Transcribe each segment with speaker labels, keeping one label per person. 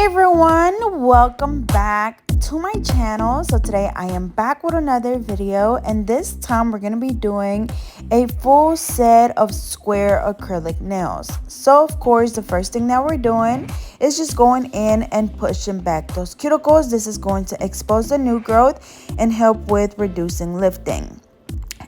Speaker 1: Hey everyone, welcome back to my channel. So today I am back with another video, and this time we're going to be doing a full set of square acrylic nails. So of course the first thing that we're doing is just going in and pushing back those cuticles. This is going to expose the new growth and help with reducing lifting.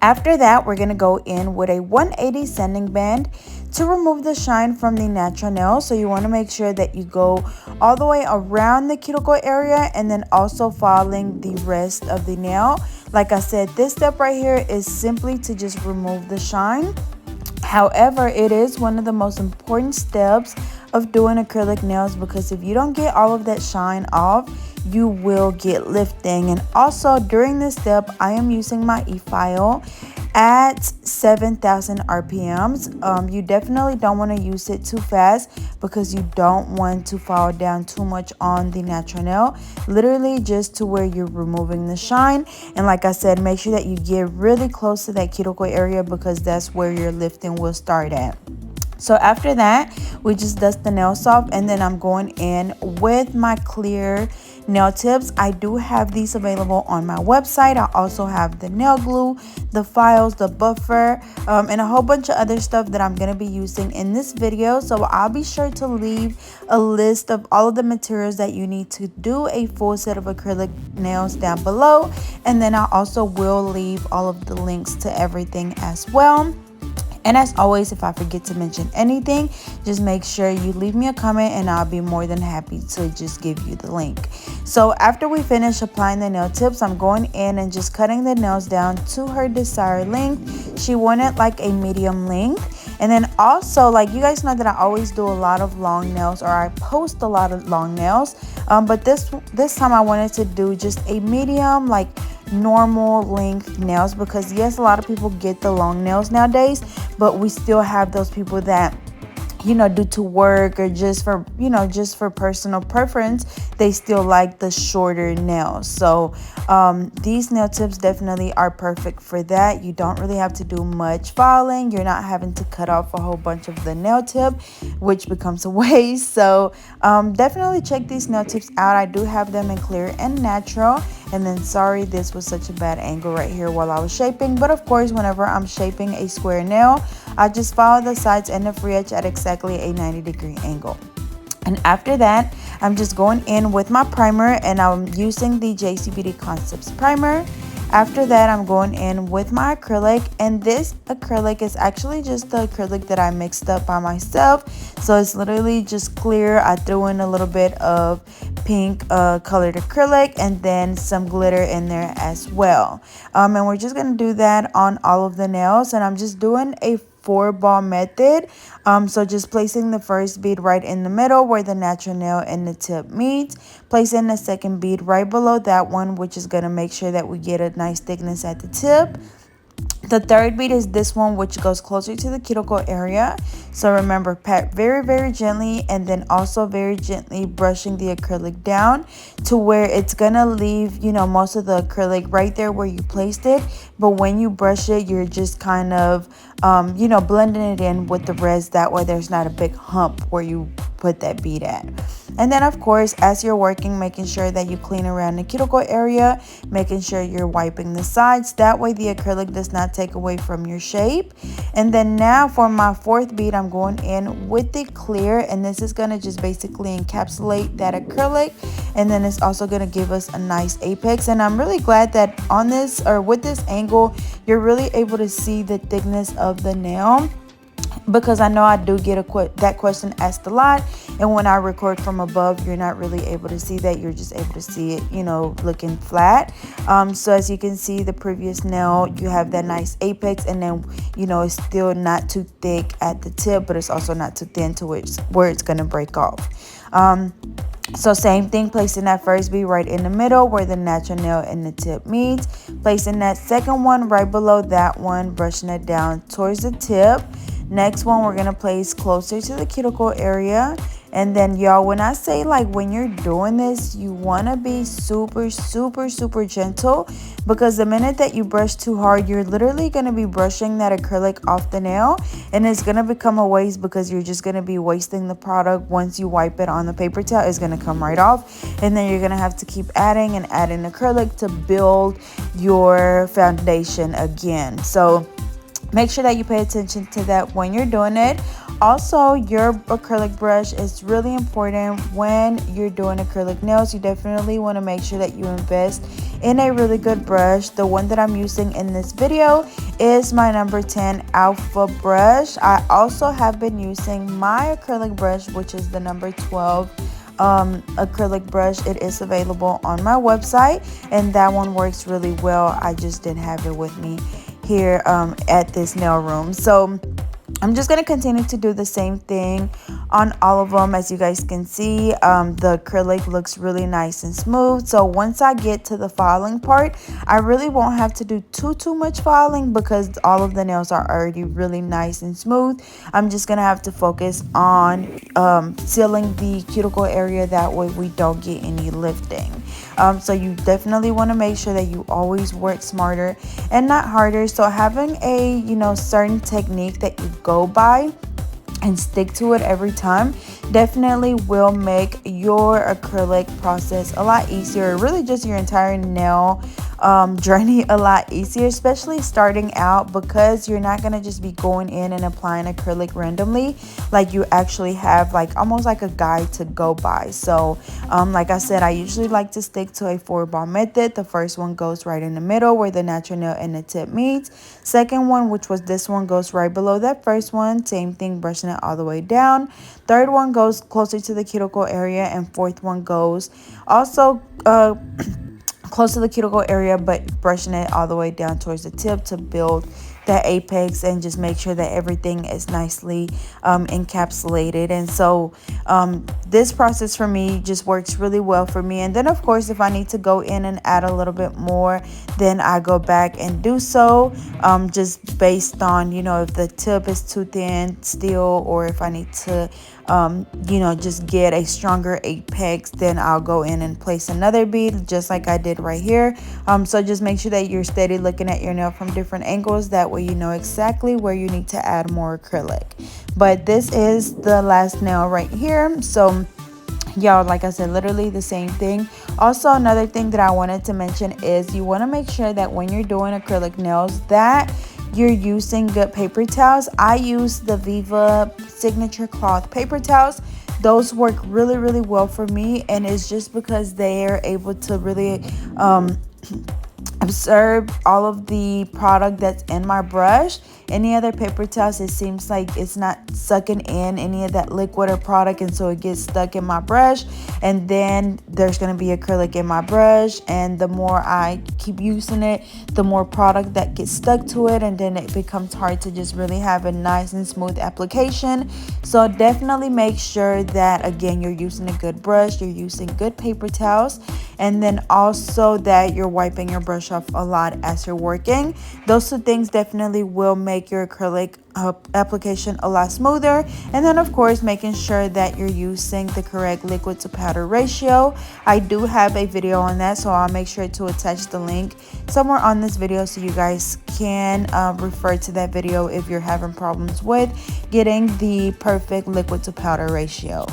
Speaker 1: After that, we're going to go in with a 180 sanding band to remove the shine from the natural nail. So you want to make sure that you go all the way around the cuticle area and then also following the rest of the nail. Like I said, this step right here is simply to just remove the shine. However, it is one of the most important steps of doing acrylic nails, because if you don't get all of that shine off, you will get lifting. And also during this step, I am using my e-file at 7,000 RPMs. You definitely don't want to use it too fast because you don't want to fall down too much on the natural nail, literally just to where you're removing the shine. And like I said, make sure that you get really close to that cuticle area because that's where your lifting will start at. So after that, we just dust the nails off, and then I'm going in with my clear nail tips. I do have these available on my website. I also have the nail glue, the files, the buffer, and a whole bunch of other stuff that I'm going to be using in this video. So I'll be sure to leave a list of all of the materials that you need to do a full set of acrylic nails down below. And then I also will leave all of the links to everything as well. And as always, if I forget to mention anything, just make sure you leave me a comment and I'll be more than happy to just give you the link. So after we finish applying the nail tips, I'm going in and just cutting the nails down to her desired length. She wanted like a medium length. And then also, like, you guys know that I always do a lot of long nails, or I post a lot of long nails. But this time I wanted to do just a medium, like normal length nails, because yes, a lot of people get the long nails nowadays, but we still have those people that, you know, due to work or just for, you know, just for personal preference, they still like the shorter nails. So these nail tips definitely are perfect for that. You don't really have to do much filing. You're not having to cut off a whole bunch of the nail tip, which becomes a waste. So definitely check these nail tips out. I do have them in clear and natural. And then sorry, this was such a bad angle right here while I was shaping, but of course whenever I'm shaping a square nail, I just follow the sides and the free edge at exactly a 90-degree angle. And after that, I'm just going in with my primer, and I'm using the Jcbeautyconcepts primer. After that, I'm going in with my acrylic, and this acrylic is actually just the acrylic that I mixed up by myself. So it's literally just clear. I threw in a little bit of pink colored acrylic and then some glitter in there as well. And we're just going to do that on all of the nails, and I'm just doing a 4-ball method. So just placing the first bead right in the middle where the natural nail and the tip meet, placing the second bead right below that one, which is going to make sure that we get a nice thickness at the tip. The third bead is this one, which goes closer to the cuticle area. So remember, pat very, very gently, and then also very gently brushing the acrylic down to where it's gonna leave, you know, most of the acrylic right there where you placed it. But when you brush it, you're just kind of, you know, blending it in with the rest. That way there's not a big hump where you put that bead at. And then of course, as you're working, making sure that you clean around the cuticle area, making sure you're wiping the sides. That way the acrylic does not take away from your shape. And then now for my fourth bead, I'm going in with the clear, and this is going to just basically encapsulate that acrylic, and then it's also going to give us a nice apex. And I'm really glad that on this, or with this angle, you're really able to see the thickness of the nail, because I know I do get that question asked a lot, and when I record from above, you're not really able to see that. You're just able to see it, you know, looking flat. So as you can see, the previous nail, you have that nice apex, and then, you know, it's still not too thick at the tip, but it's also not too thin to where it's going to break off. So same thing, placing that first bead right in the middle where the natural nail and the tip meets, placing that second one right below that one, brushing it down towards the tip. Next one, we're going to place closer to the cuticle area. And then y'all, when I say like when you're doing this, you want to be super gentle, because the minute that you brush too hard, you're literally going to be brushing that acrylic off the nail, and it's going to become a waste because you're just going to be wasting the product. Once you wipe it on the paper towel, it's going to come right off, and then you're going to have to keep adding and adding acrylic to build your foundation again. So make sure that you pay attention to that when you're doing it. Also, your acrylic brush is really important when you're doing acrylic nails. You definitely want to make sure that you invest in a really good brush. The one that I'm using in this video is my number 10 Alpha brush. I also have been using my acrylic brush, which is the number 12 acrylic brush. It is available on my website, and that one works really well. I just didn't have it with me here at this nail room. So I'm just going to continue to do the same thing on all of them. As you guys can see, the acrylic looks really nice and smooth. So once I get to the filing part, I really won't have to do too much filing because all of the nails are already really nice and smooth. I'm just going to have to focus on sealing the cuticle area. That way we don't get any lifting. So you definitely want to make sure that you always work smarter and not harder. So having a, certain technique that you go by and stick to it every time definitely will make your acrylic process a lot easier. Really just your entire nail journey a lot easier, especially starting out, because you're not going to just be going in and applying acrylic randomly. Like, you actually have like almost like a guide to go by. So like I said, I usually like to stick to a 4-ball method. The first one goes right in the middle where the natural nail and the tip meets. Second one, which was this one, goes right below that first one. Same thing, brushing it all the way down. Third one goes closer to the cuticle area, and fourth one goes also close to the cuticle area, but brushing it all the way down towards the tip to build that apex and just make sure that everything is nicely encapsulated. And so this process for me just works really well for me. And then of course, if I need to go in and add a little bit more, then I go back and do so, just based on, if the tip is too thin still, or if I need to just get a stronger apex, then I'll go in and place another bead, just like I did right here. So just make sure that you're steady looking at your nail from different angles. That way you know exactly where you need to add more acrylic. But this is the last nail right here. So y'all, like I said, literally the same thing. Also, another thing that I wanted to mention is you want to make sure that when you're doing acrylic nails that you're using good paper towels. I use the Viva Signature Cloth paper towels. Those work really well for me, and it's just because they are able to really absorb all of the product that's in my brush. Any other paper towels, it seems like it's not sucking in any of that liquid or product, and so it gets stuck in my brush, and then there's going to be acrylic in my brush, and the more I keep using it, the more product that gets stuck to it, and then it becomes hard to just really have a nice and smooth application. So definitely make sure that, again, you're using a good brush, you're using good paper towels, and then also that you're wiping your brush off a lot as you're working. Those two things definitely will make your acrylic application a lot smoother. And then of course, making sure that you're using the correct liquid to powder ratio. I do have a video on that, so I'll make sure to attach the link somewhere on this video so you guys can refer to that video if you're having problems with getting the perfect liquid to powder ratio.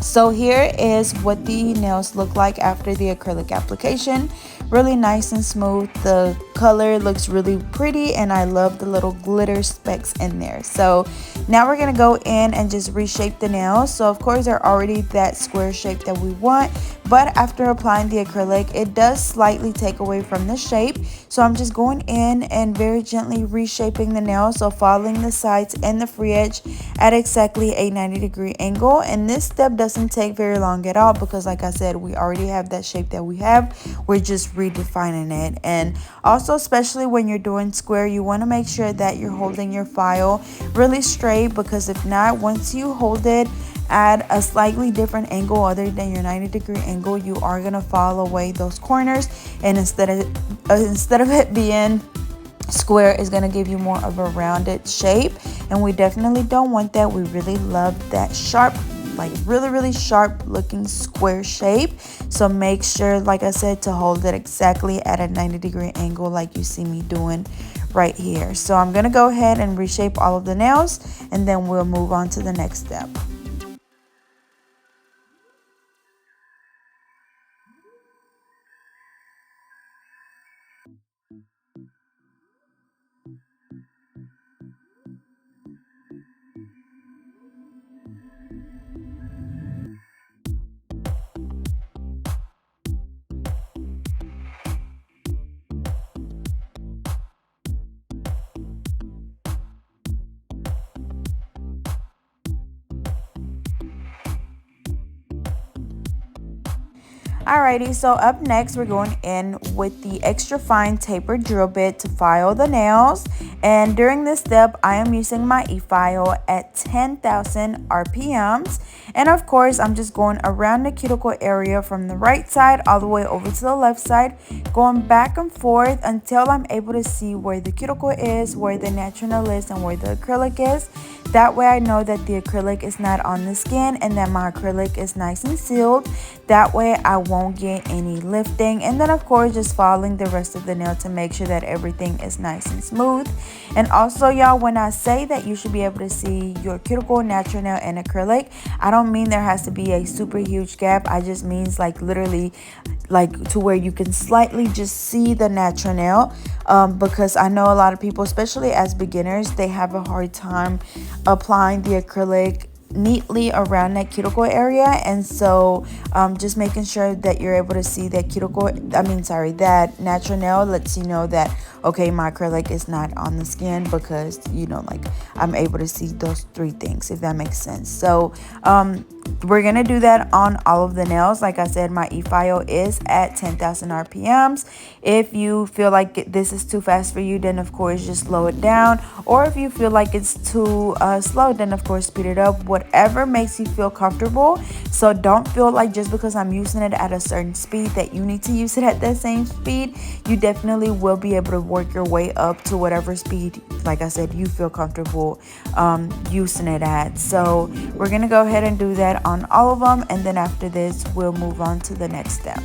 Speaker 1: So here is what the nails look like after the acrylic application. Really nice and smooth. The color looks really pretty, and I love the little glitter specks in there. So now we're going to go in and just reshape the nails. So of course, they're already that square shape that we want, but after applying the acrylic, it does slightly take away from the shape. So I'm just going in and very gently reshaping the nail, so following the sides and the free edge at exactly a 90-degree angle. And this step doesn't take very long at all because, like I said, we already have that shape that we have. We're just redefining it. And also, especially when you're doing square, you want to make sure that you're holding your file really straight, because if not, once you hold it at a slightly different angle other than your 90-degree angle, you are going to file away those corners, and instead of it being square, is going to give you more of a rounded shape, and we definitely don't want that. We really love that sharp like really sharp looking square shape. So make sure, like I said, to hold it exactly at a 90-degree angle like you see me doing right here. So I'm gonna go ahead and reshape all of the nails, and then we'll move on to the next step. Alrighty, so up next we're going in with the extra fine tapered drill bit to file the nails. And during this step, I am using my e-file at 10,000 RPMs. And of course, I'm just going around the cuticle area from the right side all the way over to the left side, going back and forth until I'm able to see where the cuticle is, where the natural nail is, and where the acrylic is. That way I know that the acrylic is not on the skin and that my acrylic is nice and sealed. That way I won't get any lifting. And then of course just following the rest of the nail to make sure that everything is nice and smooth. And also y'all, when I say that you should be able to see your cuticle, natural nail, and acrylic, I don't mean there has to be a super huge gap. I just means like literally like to where you can slightly just see the natural nail, because I know a lot of people, especially as beginners, they have a hard time applying the acrylic neatly around that cuticle area. And so just making sure that you're able to see that that natural nail lets you know that, okay, my acrylic is not on the skin, because you know, like, I'm able to see those three things, if that makes sense. So we're gonna do that on all of the nails. Like I said, my e-file is at 10,000 RPMs. If you feel like this is too fast for you, then of course just slow it down. Or if you feel like it's too slow, then of course speed it up. Whatever makes you feel comfortable. So don't feel like just because I'm using it at a certain speed that you need to use it at that same speed. You definitely will be able to work your way up to whatever speed, like I said, you feel comfortable using it at. So we're gonna go ahead and do that on all of them, and then after this we'll move on to the next step.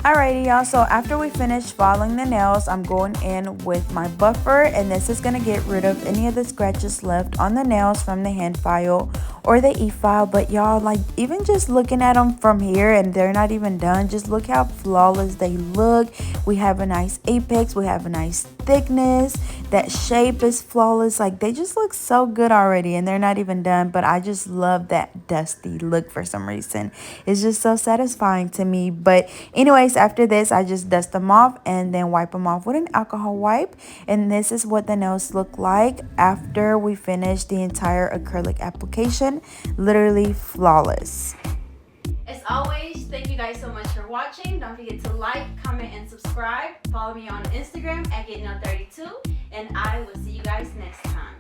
Speaker 1: Alrighty y'all, so after we finish filing the nails, I'm going in with my buffer, and this is going to get rid of any of the scratches left on the nails from the hand file or the e-file. But y'all, like, even just looking at them from here, and they're not even done, just look how flawless they look. We have a nice apex, we have a nice thickness, that shape is flawless. Like, they just look so good already, and they're not even done. But I just love that dusty look for some reason. It's just so satisfying to me. But anyways, after this I just dust them off and then wipe them off with an alcohol wipe. And this is what the nails look like after we finish the entire acrylic application. Literally flawless.
Speaker 2: As always, thank you guys so much for watching. Don't forget to like, comment, and subscribe. Follow me on Instagram at GetNail32, and I will see you guys next time.